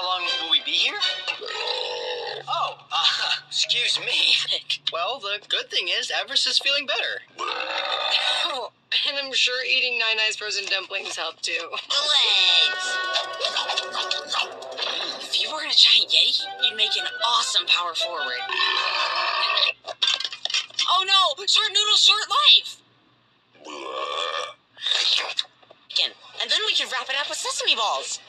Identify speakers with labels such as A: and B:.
A: long will we be here? Oh, excuse me. Well, the good thing is Everest is feeling better.
B: Oh, and I'm sure eating Nine-Nine's frozen dumplings helped too.
C: The legs! If you weren't a giant Yeti, you'd make an awesome power forward. Oh no! Short noodle, short life! And then we could wrap it up with sesame balls.